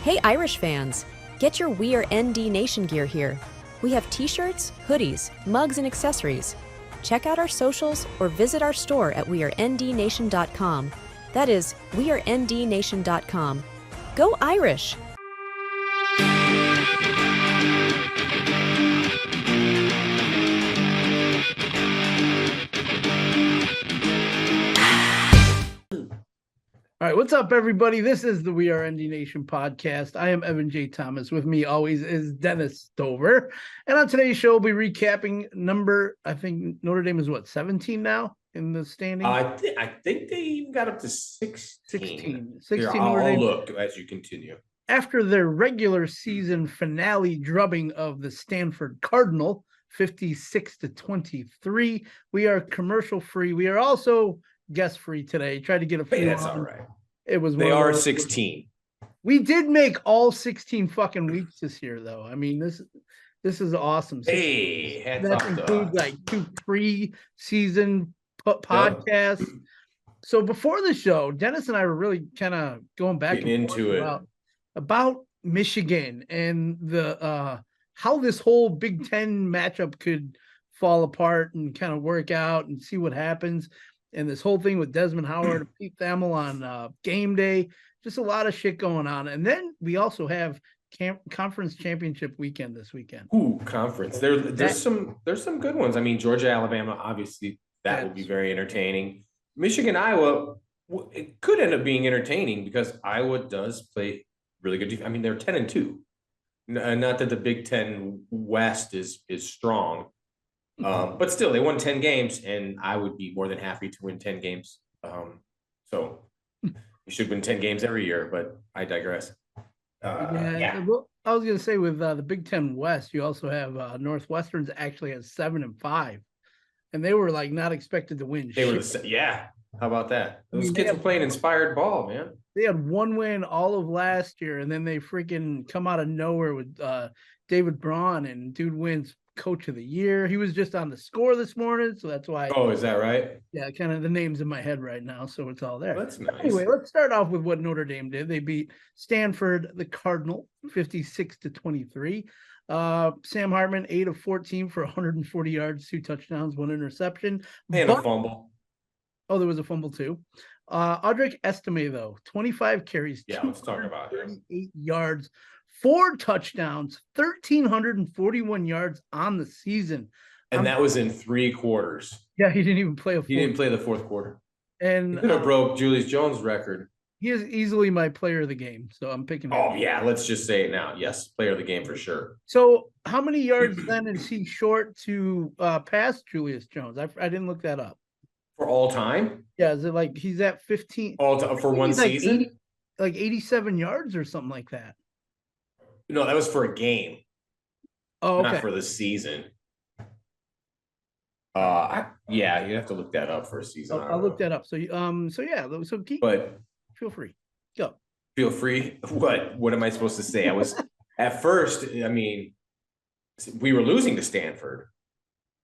Hey Irish fans, get your We Are ND Nation gear here. We have t-shirts, hoodies, mugs, and accessories. Check out our socials or visit our store at wearendnation.com. That is wearendnation.com. Go Irish! All right, what's up, everybody? This is the We Are ND Nation podcast. I am Evan J. Thomas. With me always is Dennis Stover. And on today's show, we'll be recapping I think Notre Dame is 17 now in the standing? I think they even got up to 16. 16 Here, I'll look as you continue. After their regular season finale drubbing of the Stanford Cardinal, 56-23, we are commercial free. We are also guest free today. Tried to get a few. Hey, that's all right. It was. They are 16. We did make all 16 fucking weeks this year, though. I mean, this is awesome. Hey, that includes like 2 pre-season podcasts. Yep. So before the show, Dennis and I were really kind of going back into it about Michigan and the how this whole Big Ten matchup could fall apart and kind of work out and see what happens. And this whole thing with Desmond Howard and Pete Thamel on game day, just a lot of shit going on. And then we also have conference championship weekend this weekend. Ooh, conference. There's some good ones. I mean, Georgia, Alabama, obviously that will be very entertaining. Michigan, Iowa, it could end up being entertaining because Iowa does play really good defense. I mean, they're 10-2. Not that the Big Ten West is strong. But still, they won 10 games, and I would be more than happy to win 10 games. So we should win 10 games every year, but I digress. Yeah. Well, I was going to say with the Big Ten West, you also have Northwestern's actually at 7-5, and they were like not expected to win. They were How about that? Those kids were playing inspired ball, man. They had one win all of last year, and then they freaking come out of nowhere with David Braun, and dude wins Coach of the Year. He was just on the score this morning, so that's why. Oh, is that right? Yeah, kind of the name's in my head right now, so it's all there. That's nice. Anyway, let's start off with what Notre Dame did. They beat Stanford, the Cardinal, 56-23. Sam Hartman, 8 of 14 for 140 yards, 2 touchdowns, 1 interception. And a fumble. Oh, there was a fumble too. Audric Estime, though, 25 carries. Yeah, let's talk about him. 8 yards. 4 touchdowns, 1,341 yards on the season. And that was in 3 quarters. Yeah, he didn't even play He didn't play the 4th quarter. And he could have broke Julius Jones' record. He is easily my player of the game, so I'm picking him. Oh, yeah, let's just say it now. Yes, player of the game for sure. So how many yards then is he short to pass Julius Jones? I didn't look that up. For all time? Yeah, is it like he's at 15? All time, for one season? Like 87 yards or something like that. No, that was for a game. Oh, okay. Not for the season. Yeah, you have to look that up for a season. I'll look that up. So feel free. Go. Feel free. What am I supposed to say? I was at first, I mean, we were losing to Stanford.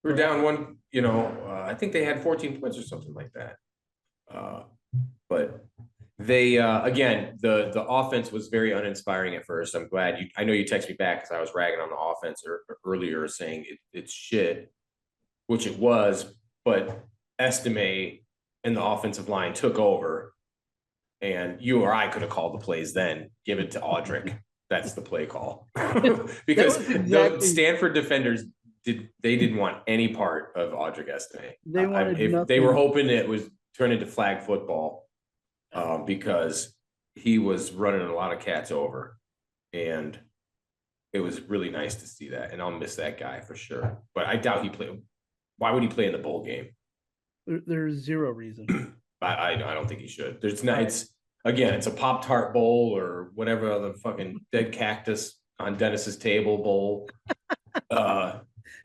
We were down 1, I think they had 14 points or something like that. But they again, the offense was very uninspiring at first. I'm glad I know you texted me back because I was ragging on the offense earlier, saying it's shit, which it was. But Estime and the offensive line took over, and you or I could have called the plays then. Give it to Audric. That's the play call because the Stanford defenders didn't want any part of Audric Estime. They were hoping it was turned into flag football. Because he was running a lot of cats over, and it was really nice to see that. And I'll miss that guy for sure. But I doubt he played. Why would he play in the bowl game? There's zero reason. I don't think he should. There's not. It's a Pop-Tart bowl or whatever other fucking dead cactus on Dennis's table bowl.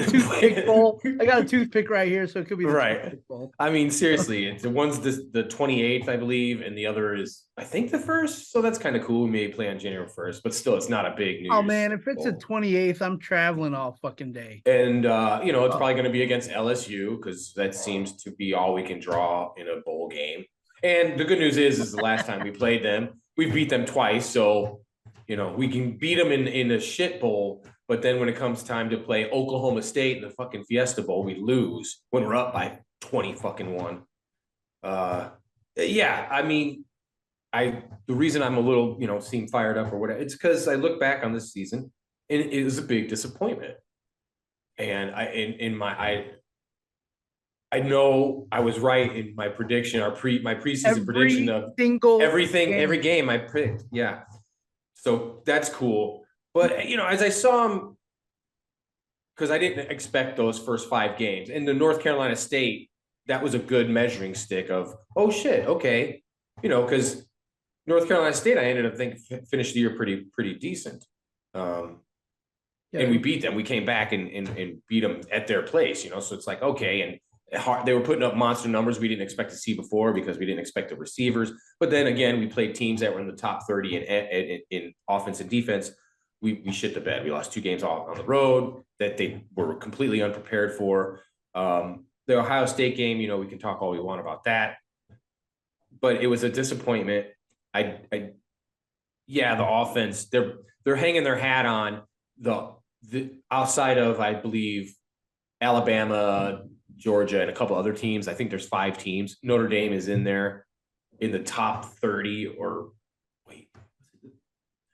Toothpick bowl. I got a toothpick right here, so it could be the right. Bowl. I mean, seriously, the one's the 28th, I believe, and the other is I think the 1st. So that's kind of cool. We may play on January 1st, but still, it's not a big news. Oh man, if it's the 28th, I'm traveling all fucking day. And it's probably going to be against LSU because that seems to be all we can draw in a bowl game. And the good news is the last time we played them, we beat them twice, so You know, we can beat them in a shit bowl, but then when it comes time to play Oklahoma State in the fucking Fiesta Bowl, we lose when we're up by 20 fucking one. Yeah, I mean, the reason I'm a little, you know, seem fired up or whatever, it's because I look back on this season and it was a big disappointment. And I know I was right in my prediction, my preseason prediction of everything, every game I picked. Yeah. So that's cool. But, you know, as I saw him, because I didn't expect those first 5 games, and the North Carolina State, that was a good measuring stick of, oh shit, okay. You know, because North Carolina State, I ended up thinking finished the year pretty decent. And we beat them. We came back and beat them at their place, you know. So it's like, okay, and they were putting up monster numbers we didn't expect to see before because we didn't expect the receivers. But then again, we played teams that were in the top 30 in offense and defense. We shit the bed. We lost 2 games on the road that they were completely unprepared for. The Ohio State game, you know, we can talk all we want about that, but it was a disappointment. Yeah, the offense, they're hanging their hat on the outside of, I believe, Alabama, Georgia, and a couple other teams. I think there's 5 teams. Notre Dame is in there in the top 30 or wait,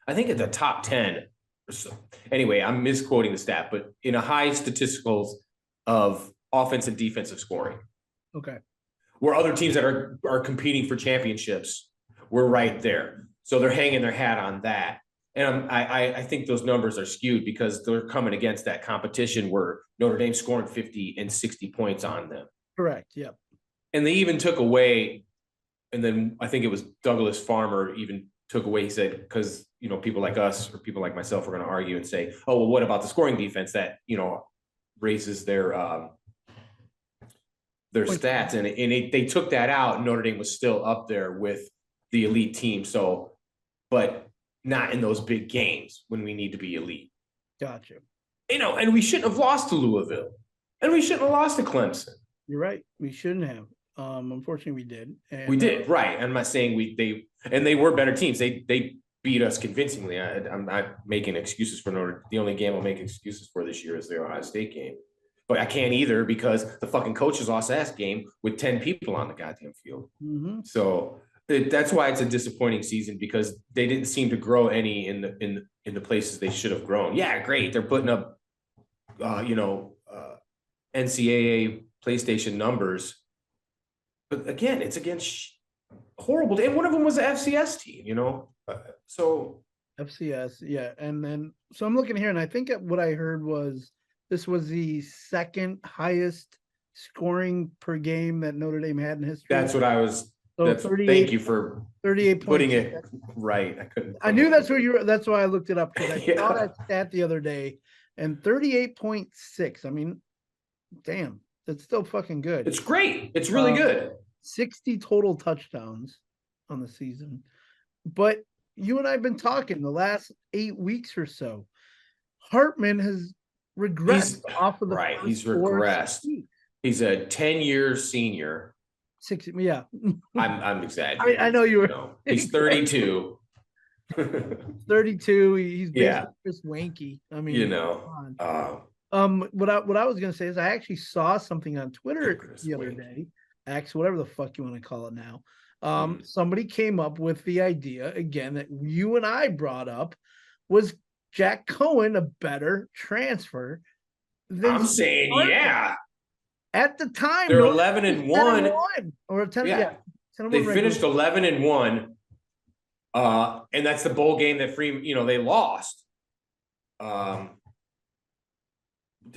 I think at the top 10 or so. Anyway, I'm misquoting the stat, but in a high statisticals of offense and defensive scoring. Okay. Where other teams that are competing for championships, we're right there. So they're hanging their hat on that. And I think those numbers are skewed because they're coming against that competition where Notre Dame scoring 50 and 60 points on them. Correct. Yep. And they even took away, and then I think it was Douglas Farmer even took away, he said, because, you know, people like us or people like myself are going to argue and say, oh, well, what about the scoring defense that, you know, raises their stats? And they took that out, and Notre Dame was still up there with the elite team. So, but not in those big games when we need to be elite. Gotcha. You know, and we shouldn't have lost to Louisville, and we shouldn't have lost to Clemson. You're right. We shouldn't have. Unfortunately, we did. And, we did, right? I'm not saying they were better teams. They beat us convincingly. I'm not making excuses for Notre. The only game I'll make excuses for this year is the Ohio State game, but I can't either because the fucking coaches lost that game with 10 people on the goddamn field. Mm-hmm. So. That's why it's a disappointing season because they didn't seem to grow any in the places they should have grown. Yeah, great. They're putting up, NCAA PlayStation numbers, but again, it's against horrible. And one of them was the FCS team, you know. So FCS, yeah. And then so I'm looking here, and I think what I heard was this was the 2nd highest scoring per game that Notre Dame had in history. That's what I was. So thank you for 38 putting it right. I knew that's where you were. That's why I looked it up because I saw that stat the other day. And 38.6. I mean, damn, that's still fucking good. It's great. It's really good. 60 total touchdowns on the season. But you and I have been talking the last 8 weeks or so. Hartman has regressed off of the right. He's regressed. He's a 10-year senior. 6, yeah. I'm exaggerating. I know you were. No, he's 32. 32. He's basically just wanky. I mean, you know. What I was gonna say is I actually saw something on Twitter the other day. X, whatever the fuck you want to call it now. Somebody came up with the idea again that you and I brought up was Jack Cohen a better transfer than I'm saying Hartman? Yeah. At the time, they're 11-1 or 10. Yeah, 10 they finished 11-1, and that's the bowl game that they lost. Did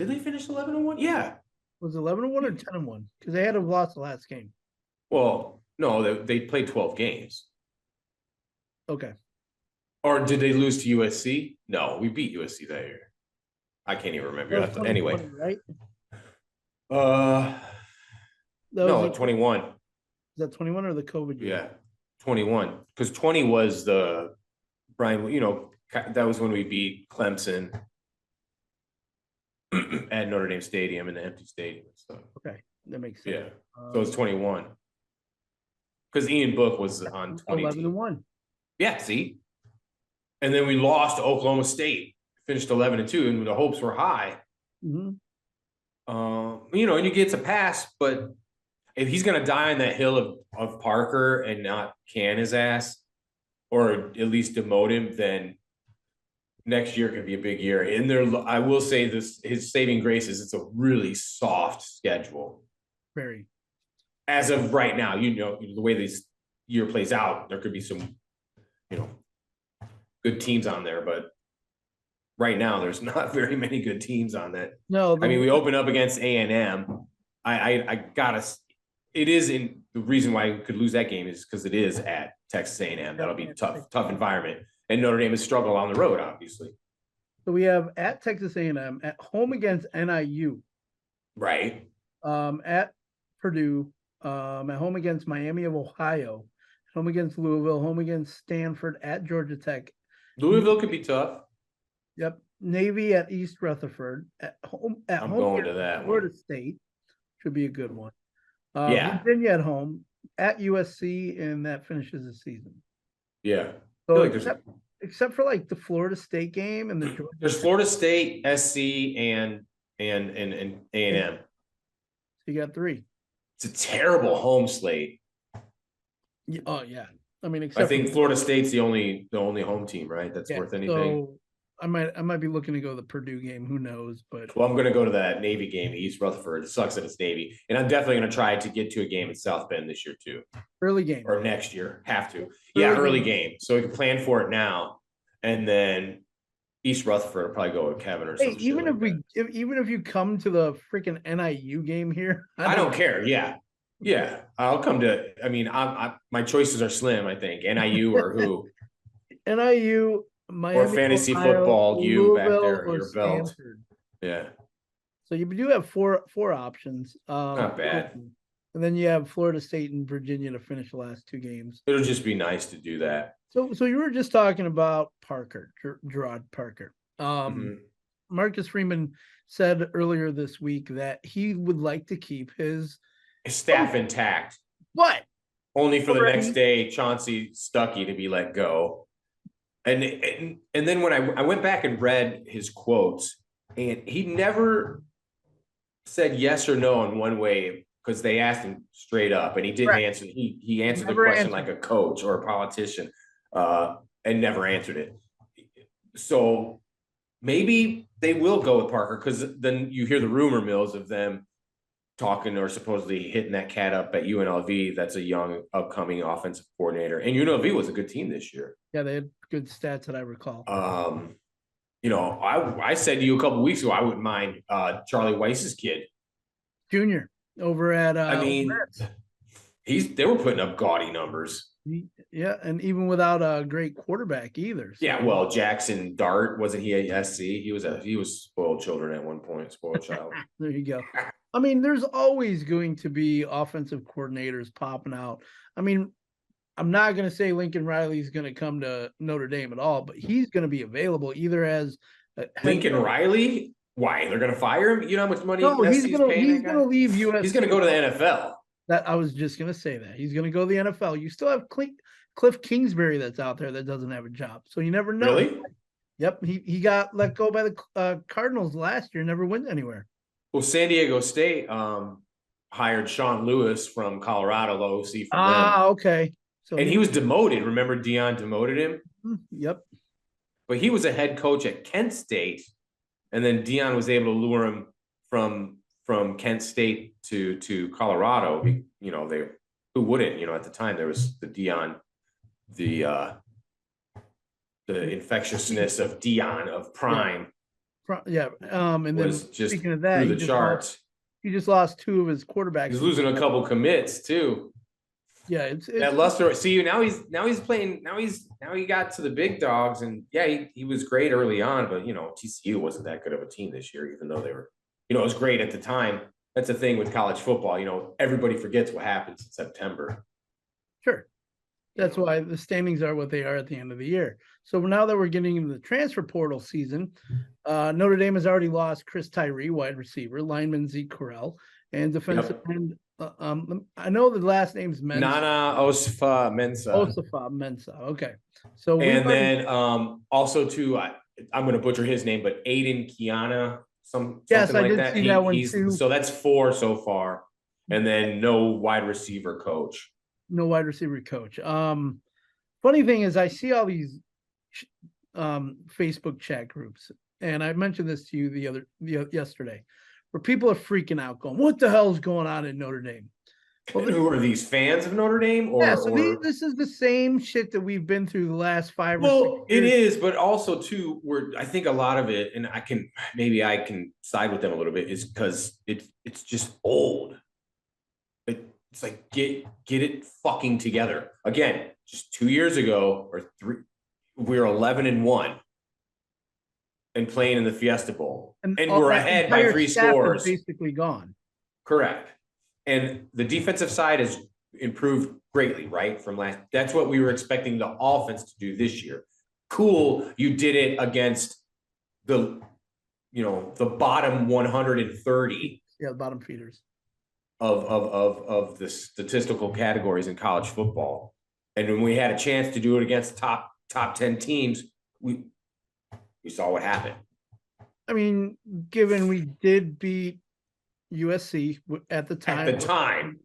they finish 11-1? Yeah, was it 11-1 or 10-1? Because they had to have lost the last game. Well, no, they played 12 games. Okay. Or did they lose to USC? No, we beat USC that year. I can't even remember. Anyway, right? No, 21. Is that 21 or the COVID year? Yeah, 21. Because 20 was the Brian. That was when we beat Clemson at Notre Dame Stadium in the empty stadium and stuff. Okay, that makes sense. Yeah, so it's 21. Because Ian Book was on 22. 11-1. Yeah, see. And then we lost to Oklahoma State, finished 11-2, and the hopes were high. Mm-hmm. And you get a pass, but if he's going to die on that hill of Parker and not can his ass, or at least demote him, then next year could be a big year. And I will say this: his saving grace is it's a really soft schedule. Very. As of right now, the way this year plays out, there could be some, good teams on there, but right now there's not very many good teams on that. No, we open up against A&M. It is in the reason why we could lose that game is because it is at Texas A&M. That'll be tough environment, and Notre Dame has struggled on the road, obviously. So we have at Texas A&M, at home against NIU, right? At Purdue, at home against Miami of Ohio, home against Louisville, home against Stanford, at Georgia Tech. Louisville could be tough. Yep. Navy at East Rutherford, at home. I'm going to that Florida one. State should be a good one. Yeah. Virginia at home, at USC, and that finishes the season. Yeah. So except for like the Florida State game and the Georgia. There's Florida State, SC, and A&M. So you got 3. It's a terrible home slate. Oh yeah. I mean, I think Florida State's the only home team, right? That's worth anything. So I might be looking to go to the Purdue game. Who knows? But I'm going to go to that Navy game, East Rutherford. It sucks that it's Navy, and I'm definitely going to try to get to a game at South Bend this year too. Early game or next year, have to. Early game. So we can plan for it now, and then East Rutherford will probably go with Kevin or something. Even if you come to the freaking NIU game here, I don't care. Yeah, I'll come to. I mean, my choices are slim. I think NIU or who? NIU, Miami, or fantasy Ohio, football. You back there, or your belt. Stanford. Yeah. So you do have four options. Not bad. And then you have Florida State and Virginia to finish the last 2 games. It'll just be nice to do that. So you were just talking about Parker, Gerard Parker. Marcus Freeman said earlier this week that he would like to keep his staff intact. What? Only for the next day, Chansi Stuckey to be let go. And then when I went back and read his quotes, and he never said yes or no in one way because they asked him straight up, and he didn't answer. He answered the question like a coach or a politician, and never answered it. So maybe they will go with Parker, because then you hear the rumor mills of them talking or supposedly hitting that cat up at UNLV. That's a young upcoming offensive coordinator, and UNLV was a good team this year. Yeah, they had good stats that I recall. I said to you a couple of weeks ago, I wouldn't mind Charlie Weiss's kid, Junior, over at. They were putting up gaudy numbers. Yeah, and even without a great quarterback either. So. Yeah, well, Jackson Dart, wasn't he a SC? He was spoiled children at one point, spoiled child. There you go. I mean, there's always going to be offensive coordinators popping out. I mean, I'm not going to say Lincoln Riley's going to come to Notre Dame at all, but he's going to be available either as Lincoln Riley. Why? They're going to fire him? You know how much money? No, he's going to leave USC. He's going to go to the NFL. That I was just going to say that he's going to go to the NFL. You still have Cliff Kingsbury that's out there that doesn't have a job, so you never know. Really? Yep, he got let go by the Cardinals last year. Never went anywhere. Well, San Diego State hired Sean Lewis from Colorado, the OC for them. Okay. So and he was demoted. Remember, Deion demoted him? Yep. But he was a head coach at Kent State, and then Deion was able to lure him from Kent State to Colorado. Who wouldn't? At the time there was the Deion, the infectiousness of Deion of Prime. Yeah. And then just speaking of that, through the charts. He just lost 2 of his quarterbacks. He's losing a couple commits too. Yeah, it's that Luster. See, now he's playing. Now he got to the big dogs, and yeah, he was great early on, but TCU wasn't that good of a team this year, even though they were, it was great at the time. That's the thing with college football. Everybody forgets what happens in September. Sure. That's why the standings are what they are at the end of the year. So now that we're getting into the transfer portal season, Notre Dame has already lost Chris Tyree, wide receiver, lineman Zeke Correll, and defensive end I know the last name's Mensa. Nana Osfa Mensa. Osafa Mensa. Okay. So And then also too, I'm going to butcher his name, but Aiden Kiana, something yes, I like did that. see that one He's too. so that's 4 so far, and then no wide receiver coach. No wide receiver coach. Funny thing is, I see all these Facebook chat groups, and I mentioned this to you yesterday, where people are freaking out, going, "What the hell is going on in Notre Dame?" Well, who are these fans of Notre Dame? Yeah, so this is the same shit that we've been through the last 5 or 6 years. It is, but also too, I think a lot of it, and I can side with them a little bit, is because it's just old. It's like get it fucking together. Again, just 2 years ago or 3, we were 11-1 and playing in the Fiesta Bowl, and we're ahead by 3 scores. Basically gone. Correct. And the defensive side has improved greatly, right? From last, that's what we were expecting the offense to do this year. Cool, you did it against the bottom 130. Yeah, the bottom feeders of the statistical categories in college football. And when we had a chance to do it against top 10 teams, we saw what happened. I mean, given we did beat USC at the time.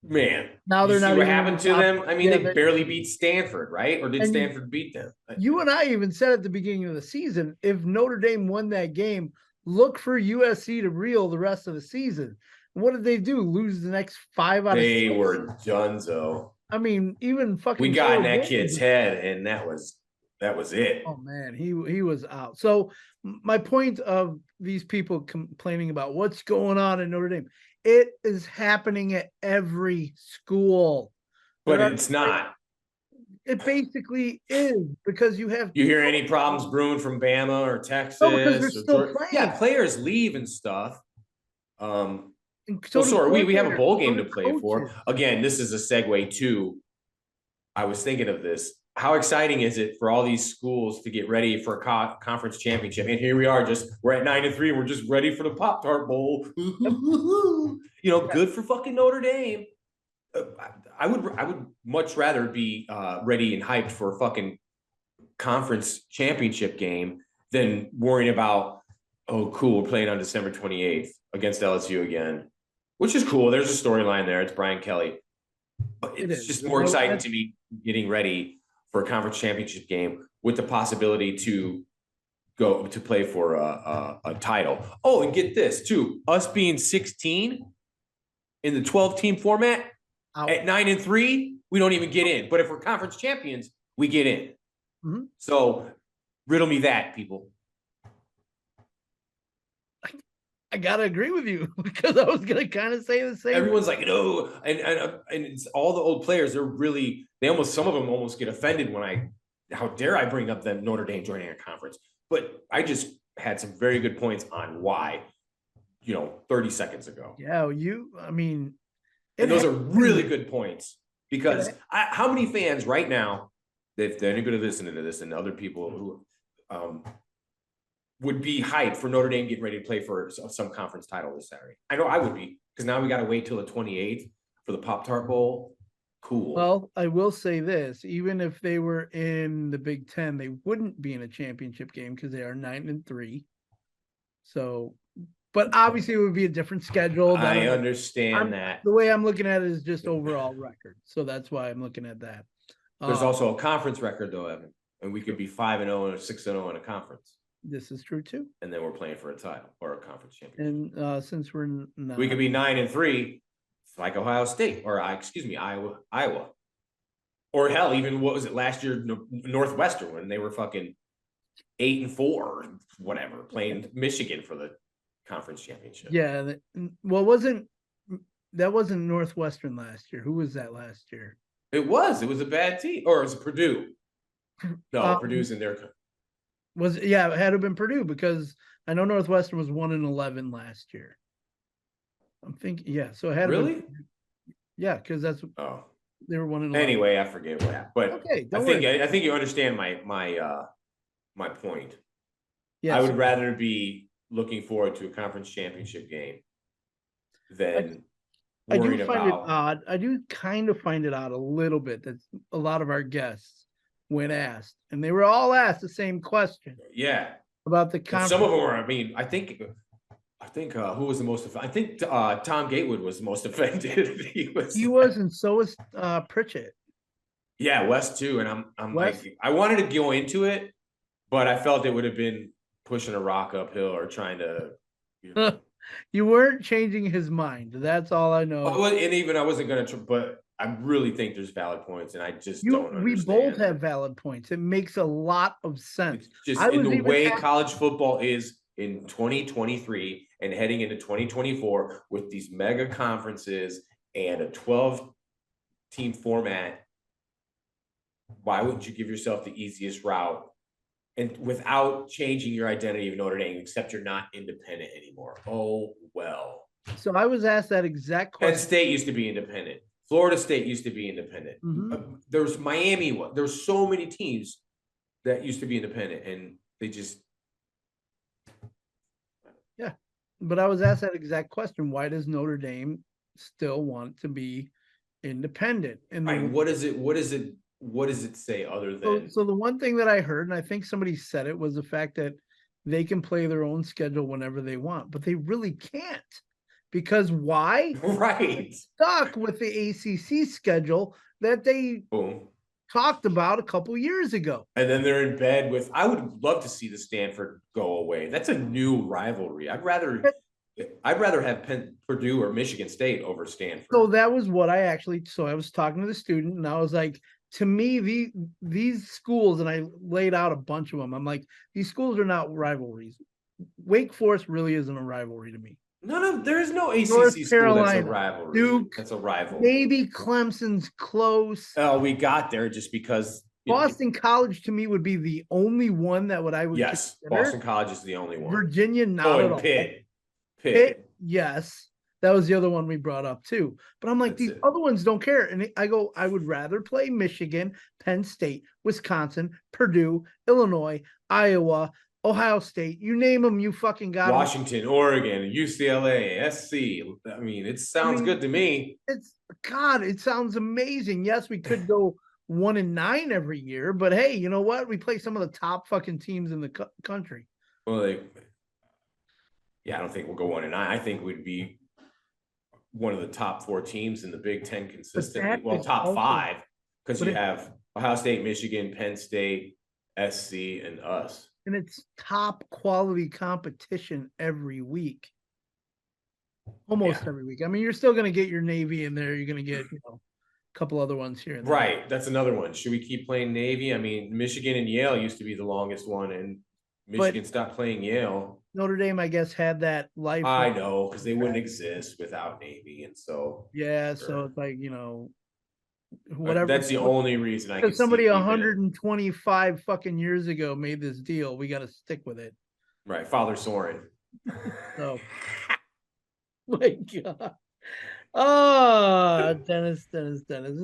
Man, now they're not. What happened to them? I mean, they barely beat Stanford, right? Or did Stanford beat them? You and I even said at the beginning of the season, if Notre Dame won that game, look for USC to reel the rest of the season. What did they do? Lose the next 5 out of 6? They were dunzo. I mean, even fucking. We got in that kid's head, and that was it. Oh man, he was out. So my point of these people complaining about what's going on in Notre Dame, it is happening at every school. But it's not. It basically is, because you hear any problems brewing from Bama or Texas? No, because they're still playing. Yeah, players leave and stuff. So we have a bowl game to play for. Again, this is a segue to, I was thinking of this. How exciting is it for all these schools to get ready for a conference championship? And here we are, we're at 9-3, and we're just ready for the Pop-Tart Bowl. Good for fucking Notre Dame. I would much rather be ready and hyped for a fucking conference championship game than worrying about, oh, cool, we're playing on December 28th against LSU again, which is cool. There's a storyline there. It's Brian Kelly. But it's just more exciting to me getting ready for a conference championship game with the possibility to go to play for a title. Oh, and get this too, us being 16 in the 12-team format at 9-3, we don't even get in. But if we're conference champions, we get in. Mm-hmm. So riddle me that, people. I gotta agree with you, because I was gonna kind of say the same. Everyone's like, no, and it's all the old players. Some of them almost get offended when how dare I bring up them Notre Dame joining a conference? But I just had some very good points on why, 30 seconds ago. Yeah, and those are really good points, because how many fans right now, if anybody listening to this and other people who would be hyped for Notre Dame getting ready to play for some conference title this Saturday? I know I would be, because now we got to wait till the 28th for the Pop-Tart Bowl. Cool. Well, I will say this, even if they were in the Big Ten, they wouldn't be in a championship game because they are 9-3. So, but obviously it would be a different schedule. I understand that. The way I'm looking at it is just overall record. So that's why I'm looking at that. There's also a conference record though, Evan, and we could be 5-0 or 6-0 in a conference. This is true too. And then we're playing for a title or a conference championship. And since we're not, we could be 9-3, like Ohio State, or Iowa, or hell, even what was it last year, Northwestern, when they were fucking 8-4 or whatever, playing Michigan for the conference championship. Yeah, well, wasn't Northwestern last year? Who was that last year? It was a bad team, or it was Purdue. No, Purdue's in their. It had to have been Purdue, because I know Northwestern was 1-11 last year. I'm thinking, yeah. So it had really, yeah, because that's they were 1-11. Anyway, I forget what happened, but okay, I think you understand my point. Yeah, I would rather be looking forward to a conference championship game than I do worried find it about. odd. I do kind of find it odd a little bit that a lot of our guests, when asked, and they were all asked the same question Yeah. about the And some of conference. them were, I mean, I think who was the most offended? I think Tom Gatewood was the most offended. He was, and so was Pritchett. Yeah, West too. And I'm West, like, I wanted to go into it, but I felt it would have been pushing a rock uphill or trying to, you know. you weren't changing his mind. That's all I know. And even I wasn't gonna, but I really think there's valid points, and I just don't We both understand. have valid points. It makes a lot of sense. It's just I in was the even way college football is in 2023 and heading into 2024 with these mega conferences and a 12-team format. Why wouldn't you give yourself the easiest route and without changing your identity of Notre Dame, except you're not independent anymore? Oh, well. So I was asked that exact Penn question. State used to be independent. Florida State used to be independent. There's Miami. There's so many teams that used to be independent, and they just. Yeah, but I was asked that exact question. Why does Notre Dame still want to be independent? And Right. What does it say other than? so the one thing that I heard, and I think somebody said it, was the fact that they can play their own schedule whenever they want, but they really can't. Because why? Right. Stuck with the ACC schedule that they Boom. talked about a couple years ago. And then they're in bed with. I would love to see the Stanford go away. That's a new rivalry. I'd rather have Purdue or Michigan State over Stanford. So that was what I was talking to the student, and I was like, to me, these schools, and I laid out a bunch of them. I'm like, these schools are not rivalries. Wake Forest really isn't a rivalry to me. There is no ACC North school Carolina, that's a rivalry. Duke, That's a rival. Maybe Clemson's close. Oh, we got there just because Boston College to me would be the only one that I would yes, consider. Boston College is the only one. Virginia, not at all. Pitt, yes. That was the other one we brought up too. But I'm like, these other ones don't care. And I go, I would rather play Michigan, Penn State, Wisconsin, Purdue, Illinois, Iowa, Ohio State. You name them, you fucking got Washington, them. Oregon, UCLA, SC. I mean, it sounds good to me. It sounds amazing. Yes, we could go 1-9 every year, but hey, you know what? We play some of the top fucking teams in the country. Well, I don't think we'll go 1-9. I think we'd be one of the top 4 teams in the Big Ten consistently. Well, top 5, because you have Ohio State, Michigan, Penn State, SC, and us. And it's top quality competition every week. Almost every week. I mean, you're still going to get your Navy in there. You're going to get, a couple other ones here. And right. That's another one. Should we keep playing Navy? I mean, Michigan and Yale used to be the longest one, and Michigan stopped playing Yale. Notre Dame, I guess, had that life. I know, because they wouldn't exist without Navy. And so. Yeah. Sure. So it's like, whatever. That's the only reason I can see. Somebody 125 fucking years ago made this deal. We got to stick with it. Right. Father Soren. So, my God. Oh, Dennis.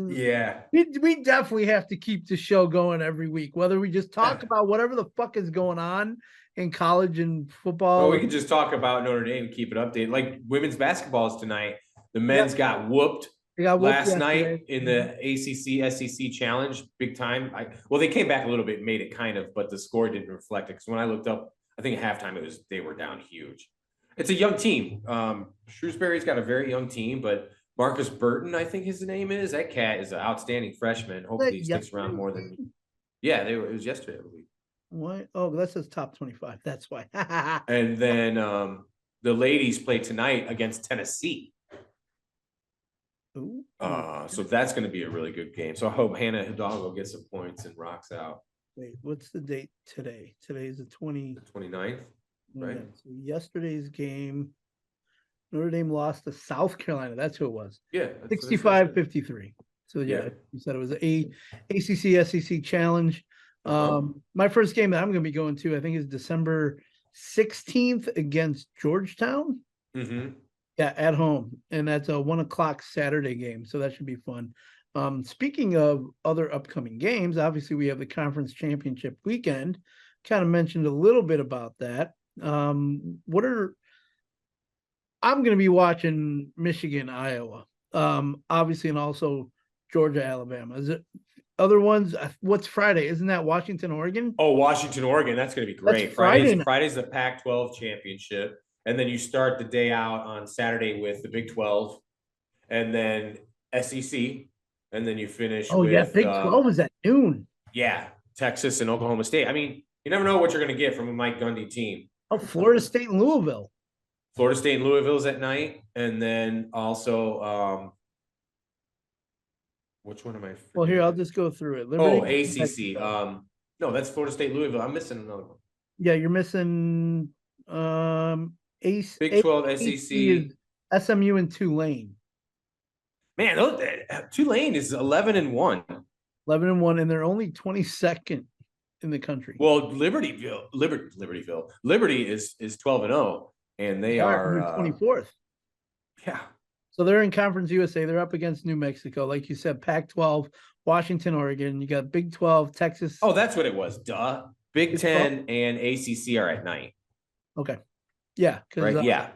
Yeah. We definitely have to keep the show going every week, whether we just talk about whatever the fuck is going on in college and football. Well, we can just talk about Notre Dame, keep it updated. Like women's basketball is tonight. The men's got whooped. Last night in the ACC SEC challenge, big time. They came back a little bit, made it kind of, but the score didn't reflect it. Because when I looked up, I think at halftime they were down huge. It's a young team. Shrewsbury's got a very young team, but Marcus Burton, I think his name is. That cat is an outstanding freshman. Hopefully he sticks around more than. Yeah, it was yesterday, I believe. What? Oh, that says top 25. That's why. And then the ladies play tonight against Tennessee. Ooh. So that's going to be a really good game. So I hope Hannah Hidalgo gets some points and rocks out. Wait, what's the date today? Today's the 29th, right? Yeah, so yesterday's game, Notre Dame lost to South Carolina. That's who it was. Yeah. 65-53. So yeah, you said it was a ACC SEC challenge. My first game that I'm going to be going to, I think, is December 16th against Georgetown. Mm-hmm. Yeah, at home, and that's a 1:00 Saturday game, so that should be fun. Speaking of other upcoming games, obviously we have the conference championship weekend. Kind of mentioned a little bit about that. I'm going to be watching Michigan, Iowa. Obviously, and also Georgia, Alabama. Is it other ones? What's Friday? Isn't that Washington, Oregon? Oh, Washington, Oregon. That's going to be great. That's Friday night. Friday's the Pac-12 championship. And then you start the day out on Saturday with the Big 12 and then SEC. And then you finish Oh, yeah. with Big 12 is at noon. yeah, Texas and Oklahoma State. I mean, you never know what you're going to get from a Mike Gundy team. Oh, Florida State and Louisville. Florida State and Louisville's at night. And then also which one am I forgetting? Well, here, I'll just go through it. Liberty, ACC. No, that's Florida State, Louisville. I'm missing another one. Yeah, you're missing Ace. Big 12, ACC SEC. is SMU and Tulane. Man, Tulane is 11-1. 11-1, and they're only 22nd in the country. Well, Liberty is 12-0, and they are 24th. Yeah. So they're in Conference USA. They're up against New Mexico, like you said. Pac-12, Washington, Oregon. You got Big 12, Texas. Oh, that's what it was. Duh. Big 10 and ACC are at night. Okay. Yeah. Right. Yeah.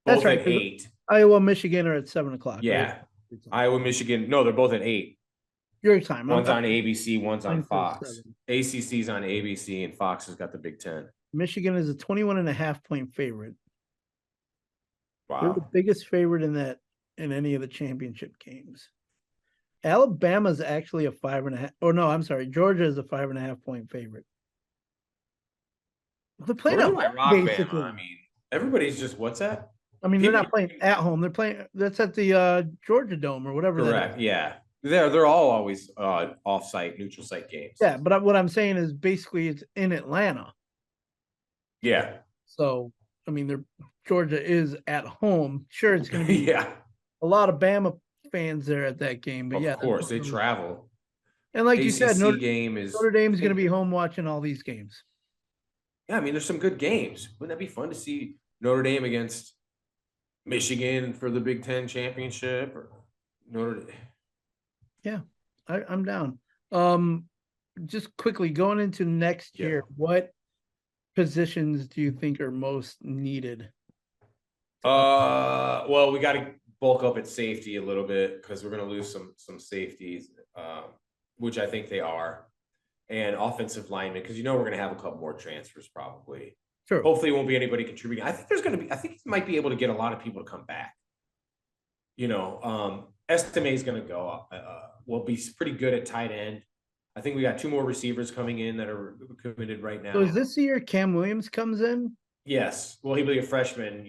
That's Both right. at 8. Iowa, Michigan are at 7:00. Yeah. Right? Iowa, Michigan. No, they're both at 8. Your time. One's on ABC, one's on Fox. 7. ACC's on ABC, and Fox has got the Big 10. Michigan is a 21.5-point favorite. Wow. They're the biggest favorite in any of the championship games. Alabama's actually a 5.5. Oh no, I'm sorry. Georgia is a 5.5-point favorite. They're playing at home, basically. I mean, everybody's just what's that? I mean, they're not playing at home. They're playing. That's at the Georgia Dome or whatever. Correct. Yeah, they're all always off-site, neutral site games. Yeah, but what I'm saying is basically it's in Atlanta. Yeah. So I mean, Georgia is at home. Sure, it's going to be a lot of Bama fans there at that game, but of course they travel. And like you said, Notre Dame's going to be home watching all these games. Yeah, I mean, there's some good games. Wouldn't that be fun to see Notre Dame against Michigan for the Big 10 championship or Notre Dame? Yeah, I'm down. Just quickly going into next year, what positions do you think are most needed? Well, we got to bulk up at safety a little bit because we're going to lose some safeties, which I think they are, and offensive linemen because we're going to have a couple more transfers probably. Sure. Hopefully, it won't be anybody contributing. I think he might be able to get a lot of people to come back. Estime is going to go. Will be pretty good at tight end. I think we got 2 more receivers coming in that are committed right now. So is this the year Cam Williams comes in? Yes. Well, he'll be a freshman,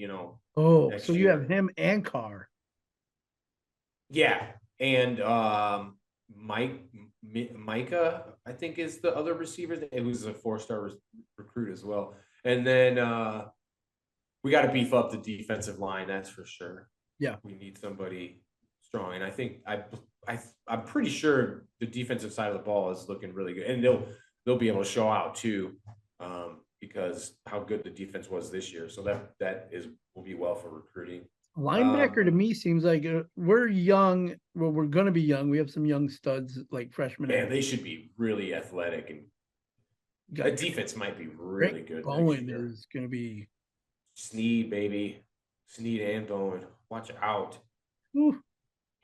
Oh, so you have him and Carr. Yeah. And Micah, I think, is the other receiver who's a 4-star recruit as well. And then we got to beef up the defensive line, that's for sure. Yeah. We need somebody strong. And I think I'm pretty sure the defensive side of the ball is looking really good. And they'll be able to show out too, because how good the defense was this year. So that will be well for recruiting. Linebacker to me seems like we're young. Well, we're going to be young. We have some young studs like freshmen. Yeah, they should be really athletic, and the defense might be really good. Bowen is going to be Sneed, baby. Sneed and Bowen. Watch out. Ooh.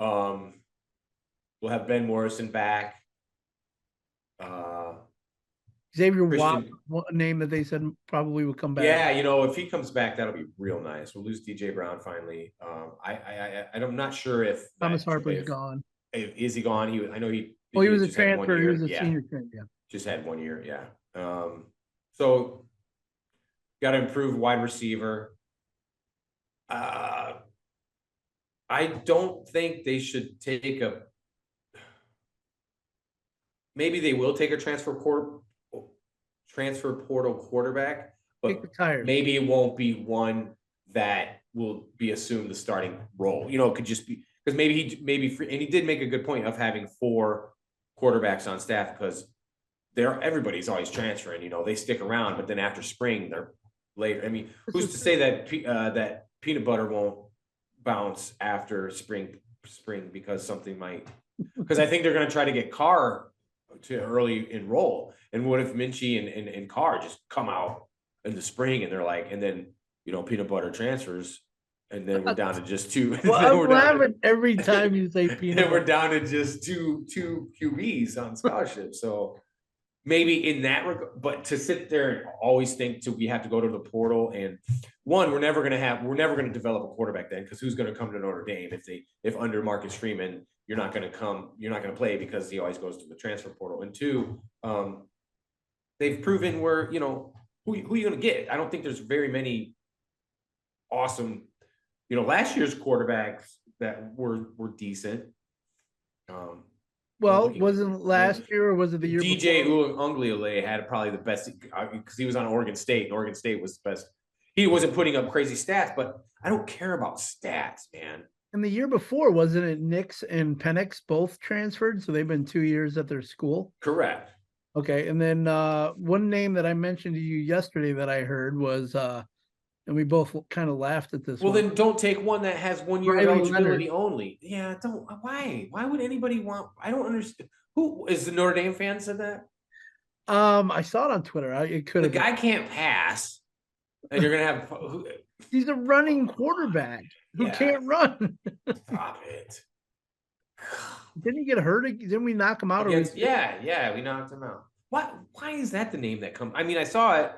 We'll have Ben Morrison back. Xavier Watt, a name that they said probably would come back. Yeah, if he comes back, that'll be real nice. We'll lose DJ Brown finally. I'm not sure if Thomas Harper's gone. Is he gone? I know he. Well, he was a transfer. He was a senior transfer. Yeah, just had 1 year. Yeah. So got to improve wide receiver. I don't think they should take maybe they will take a transfer portal quarterback, but maybe it won't be one that will be assumed the starting role. It could just be because and he did make a good point of having 4 quarterbacks on staff because everybody's always transferring. They stick around, but then after spring they're later. I mean, who's to say that that peanut butter won't bounce after spring because something might? Because I think they're going to try to get Carr to early enroll. And what if Minchie and Carr just come out in the spring and they're like, and then peanut butter transfers And then we're down to just two. Well, Then I'm we're down to- laughing every time you say peanut then we're butter. down to just two QBs on scholarship. So maybe in that regard, but to sit there and always think we have to go to the portal, and we're never going to develop a quarterback then, because who's going to come to Notre Dame if under Marcus Freeman, you're not going to play because he always goes to the transfer portal. And two, they've proven where, who you going to get. I don't think there's very many awesome, last year's quarterbacks that were decent. Well, wasn't it last year or was it the year DJ before? Uiagalelei had probably the best because he was on Oregon State, and Oregon State was the best. He wasn't putting up crazy stats, but I don't care about stats, man. And the year before, wasn't it Nix and Penix both transferred? So they've been 2 years at their school? Correct. Okay. And then one name that I mentioned to you yesterday that I heard was, and we both kind of laughed at this Well, one. then don't take one that has 1 year of Riley eligibility Leonard. only. Yeah, don't. Why? Why would anybody want? I don't understand. Who is the Notre Dame fan said that? I saw it on Twitter. It could The have been. guy can't pass, and you're gonna have. He's a running quarterback who Yeah. can't run. Stop it. Didn't he get hurt? Didn't we knock him out? Yeah, we knocked him out. Why is that the name that comes? I mean, I saw it.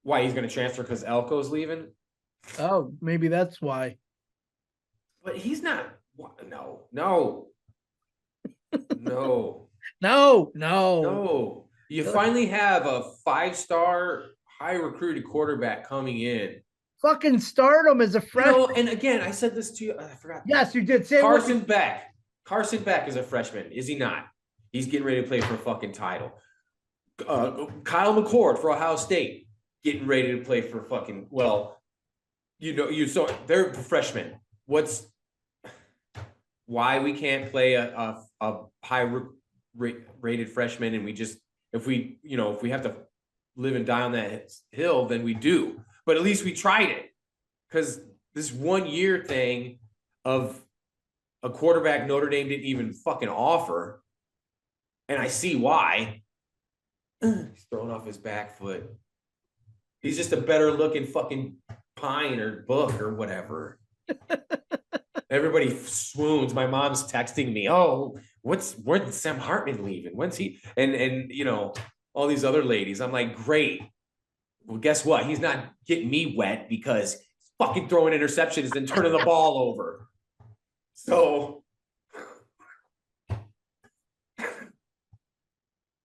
Why he's going to transfer because Elko's leaving? Oh, maybe that's why. But he's not. No. You finally have a 5-star, high recruited quarterback coming in. Fucking start him as a freshman. And again, I said this to you. I forgot. Yes, you did. Say Carson Beck. Carson Beck is a freshman. Is he not? He's getting ready to play for a fucking title. Kyle McCord for Ohio State getting ready to play for fucking, so they're freshmen. Why we can't play a high rated freshman, and we just, if we have to live and die on that hill, then we do. But at least we tried it, because this 1 year thing of a quarterback Notre Dame didn't even fucking offer, and I see why. He's throwing off his back foot. He's just a better looking fucking Pine or Book or whatever. Everybody swoons. My mom's texting me, "Oh, when's Sam Hartman leaving? When's he?" And all these other ladies. I'm like, great. Well, guess what? He's not getting me wet because he's fucking throwing interceptions and turning the ball over. So,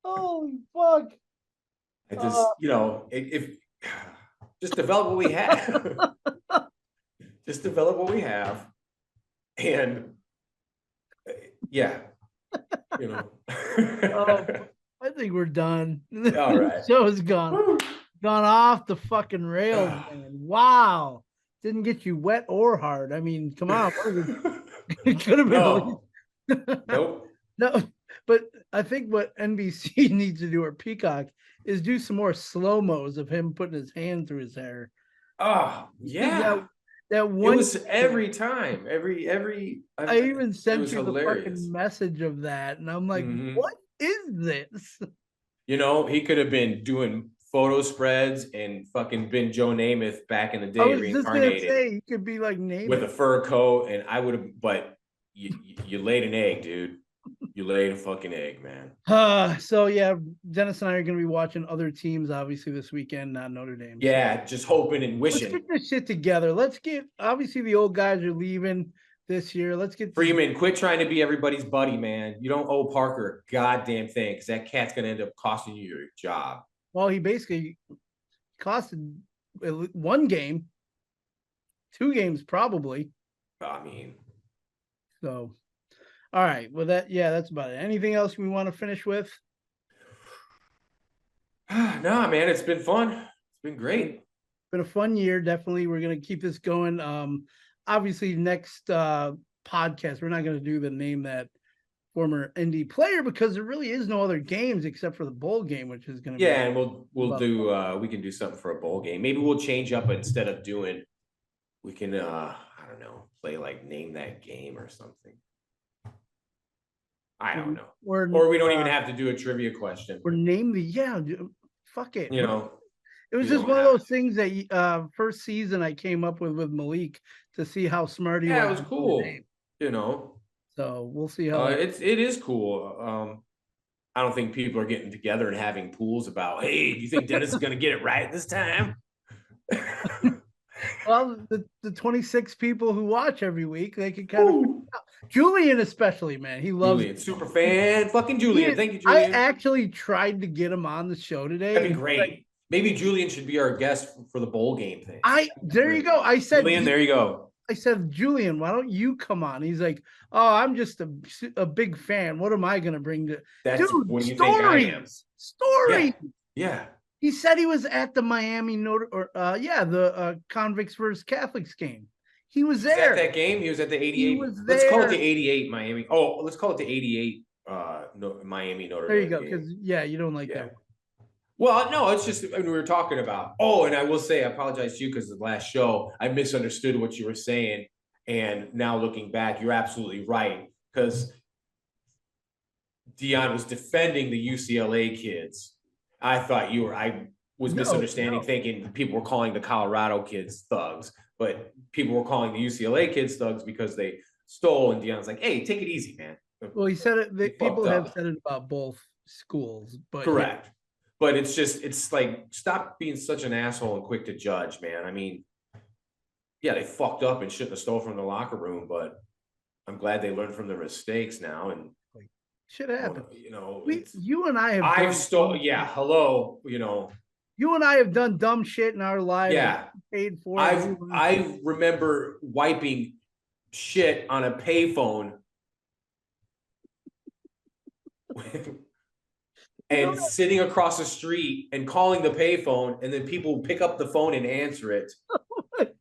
holy fuck. I just, if just develop what we have. Just develop what we have. And yeah, I think we're done. All right. The show's gone off the fucking rails, man. Wow. Didn't get you wet or hard. I mean, come on. It could have been. Nope. No, but I think what NBC needs to do, or Peacock, is do some more slow-mos of him putting his hand through his hair. Oh, yeah. That one, it was every time. I even sent you the hilarious. fucking message of that, and I'm like, what is this? He could have been doing photo spreads and fucking been Joe Namath back in the day, reincarnated. He could be like Namath with a fur coat, and I would have. But you laid an egg, dude. You laid a fucking egg, man. So yeah, Dennis and I are going to be watching other teams, obviously, this weekend, not Notre Dame. Yeah, just hoping and wishing. Let's get this shit together. Obviously, the old guys are leaving this year. Let's get Freeman, quit trying to be everybody's buddy, man. You don't owe Parker a goddamn thing, because that cat's going to end up costing you your job. Well, he basically costed 1 game, 2 games probably. I mean, so. All right. Well, that's about it. Anything else we want to finish with? No, man, it's been fun. It's been great. Been a fun year. Definitely. We're going to keep this going. Obviously next podcast, we're not going to do the name that former ND player, because there really is no other games except for the bowl game, which is going to be. Yeah. And we'll do, we can do something for a bowl game. Maybe we'll change up, instead of doing, we can, I don't know, play like name that game or something. I don't know. Or we don't even have to do a trivia question. Or name the, fuck it. It was You just don't one of have those things that first season I came up with Malik to see how smart he Yeah, it was. was cool. You know, So we'll see how that. it is cool. I don't think people are getting together and having pools about, hey, do you think Dennis is going to get it right this time? Well, the 26 people who watch every week, they can kind of figure it out. Julian especially, man. He loves Julian, super fan. Fucking Julian. Thank you, I Julian. actually tried to get him on the show today. That'd be great. Maybe Julian should be our guest for the bowl game thing. There you go. I said, Julian, there you go. I said, Julian, why don't you come on? He's like, oh, I'm just a big fan. What am I going to bring to? That's Dude, what you think I am. Stories. Yeah. He said he was at the Miami the Convicts versus Catholics game. He was there. At that game, he was at the 88. He was Let's call it there. the 88 Miami. Oh, let's call it the 88 Miami Notre Dame. There you go. Because you don't like that one. Well, no, it's just we were talking about. Oh, and I will say, I apologize to you because the last show I misunderstood what you were saying, and now looking back, you're absolutely right because Dion was defending the UCLA kids. I thought I was misunderstanding, thinking people were calling the Colorado kids thugs, but people were calling the UCLA kids thugs because they stole. And Dion's like, "Hey, take it easy, man." Well, he said it. People have said it about both schools, but correct. Yeah. But it's like, stop being such an asshole and quick to judge, man. I mean, yeah, they fucked up and shouldn't have stole from the locker room, but I'm glad they learned from their mistakes now. And shit happened. You and I have. Hello. You and I have done dumb shit in our lives. Yeah, paid for. I remember wiping shit on a payphone. And sitting across the street and calling the payphone, and then people pick up the phone and answer it,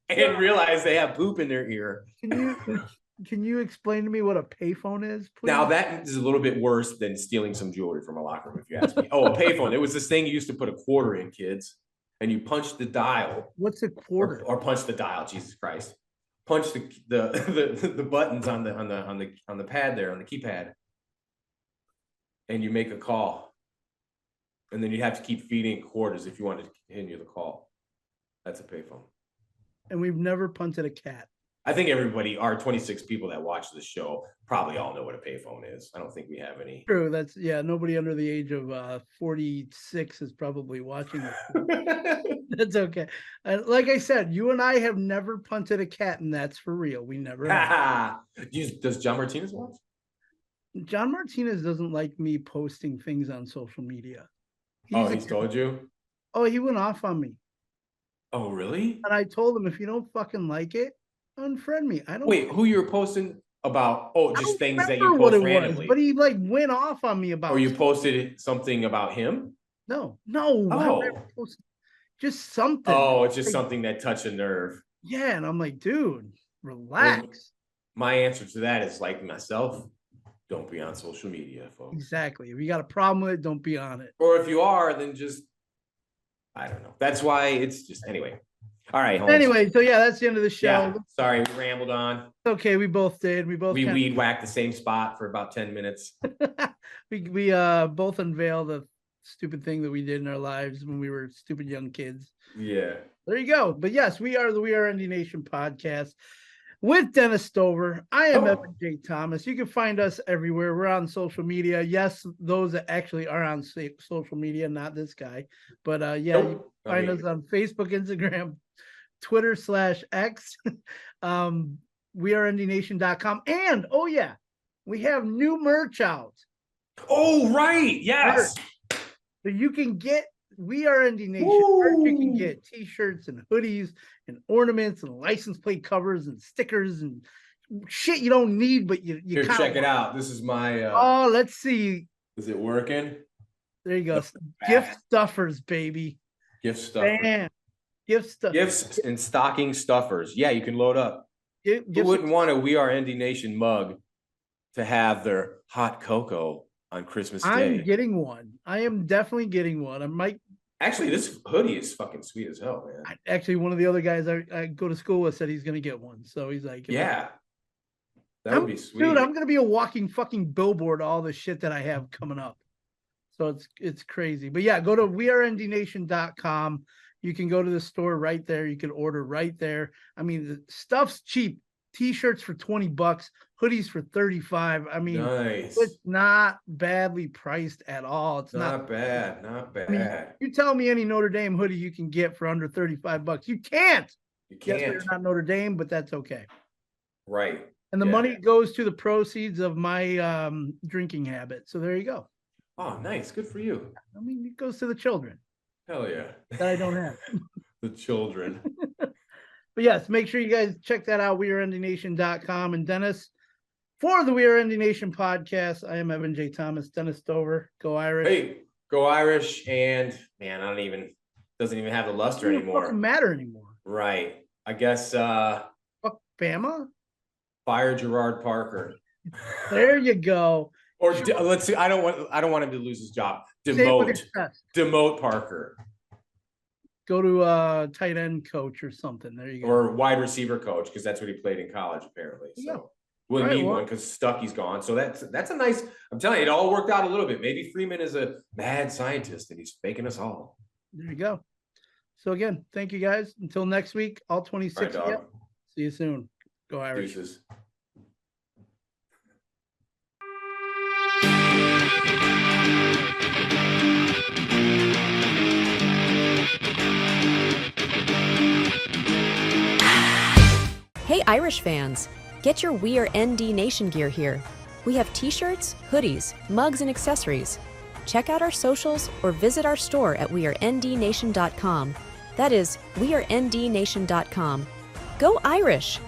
and realize they have poop in their ear. Can you explain to me what a payphone is, please? Now that is a little bit worse than stealing some jewelry from a locker room, if you ask me. Oh, a payphone. It was this thing you used to put a quarter in, kids, and you punch the dial. What's a quarter? Or punch the dial. Jesus Christ! Punch the buttons on the pad there, on the keypad, and you make a call. And then you have to keep feeding quarters if you want to continue the call. That's a payphone. And we've never punted a cat. I think our 26 people that watch this show probably all know what a payphone is. I don't think we have any. True. Nobody under the age of 46 is probably watching this. That's okay. Like I said, you and I have never punted a cat, and that's for real. We never have. Does John Martinez watch? John Martinez doesn't like me posting things on social media. He's told you? Oh, he went off on me. Oh, really? And I told him, if you don't fucking like it, unfriend me. I don't. Wait, who you were posting about? Oh, just things that you post randomly. But he went off on me about. Or you posted something about him? No. Oh. Just something. Oh, it's just something that touched a nerve. Yeah, and I'm like, dude, relax. Well, my answer to that is like myself. Don't be on social media, folks. Exactly. If you got a problem with it, don't be on it. Or if you are, then just, I don't know. That's why it's just, anyway. All right, Holmes. Anyway, so that's the end of the show. Yeah, sorry, we rambled on. Okay, we both did. We weed whacked the same spot for about 10 minutes. we both unveiled the stupid thing that we did in our lives when we were stupid young kids. Yeah. There you go. But yes, we are the We Are ND Nation podcast with Dennis Stover. I am Evan J. Thomas. You can find us everywhere. We're on social media. Yes, those that actually are on social media, not this guy. But you can find us on Facebook, Instagram, Twitter /X, wearendnation.com. And we have new merch out. Oh, right. Yes. So you can get We Are ND Nation merch. You can get t-shirts and hoodies and ornaments and license plate covers and stickers and shit you don't need, but you Here, check it out. This is my let's see. Is it working? There you go. Gift stuffers, baby. Gift stuffers. Man. Gift stuffers. Gifts and stocking stuffers. Yeah, you can load up. Who wouldn't want a We Are ND Nation mug to have their hot cocoa on Christmas Day? I'm getting one. I am definitely getting one. I might. Actually, this hoodie is fucking sweet as hell, man. Actually, one of the other guys I go to school with said he's going to get one. So he's like, yeah, that would be sweet. Dude, I'm going to be a walking fucking billboard, all the shit that I have coming up. So it's crazy. But yeah, go to wearendnation.com. You can go to the store right there. You can order right there. I mean, the stuff's cheap. T-shirts for $20, hoodies for $35. I mean, Nice. it's not badly priced at all. It's Not bad. Not I mean, bad. you tell me any Notre Dame hoodie you can get for under $35. You can't. You Yes, can't. they're not Notre Dame, but that's okay. Right. And the Yeah. money goes to the proceeds of my drinking habit. So there you go. Oh, nice. Good for you. I mean, it goes to the children Hell yeah. that I don't have. The children. But yes, make sure you guys check that out, weareNDNation.com. And Dennis, for the We Are ND Nation podcast, I am Evan J. Thomas. Dennis Stover, go Irish. Hey, go Irish. And man, doesn't even have the luster It doesn't anymore. fucking matter anymore. Right. I guess Fuck Bama. fire Gerard Parker. There you go. Or let's see. I don't want him to lose his job. Say it with your Demote chest. Demote Parker. Go to a tight end coach or something. There you go. Or wide receiver coach, because that's what he played in college, apparently. Yeah. So we'll Right, need well- one because Stuckey's gone. So that's a nice. I'm telling you, it all worked out a little bit. Maybe Freeman is a mad scientist and he's faking us all. There you go. So again, thank you guys. Until next week, all 26 All of right, you. dog. See you soon. Go Irish. Deuces. Hey Irish fans, get your We Are ND Nation gear here. We have t-shirts, hoodies, mugs, and accessories. Check out our socials or visit our store at wearenddnation.com. That is, wearenddnation.com. Go Irish!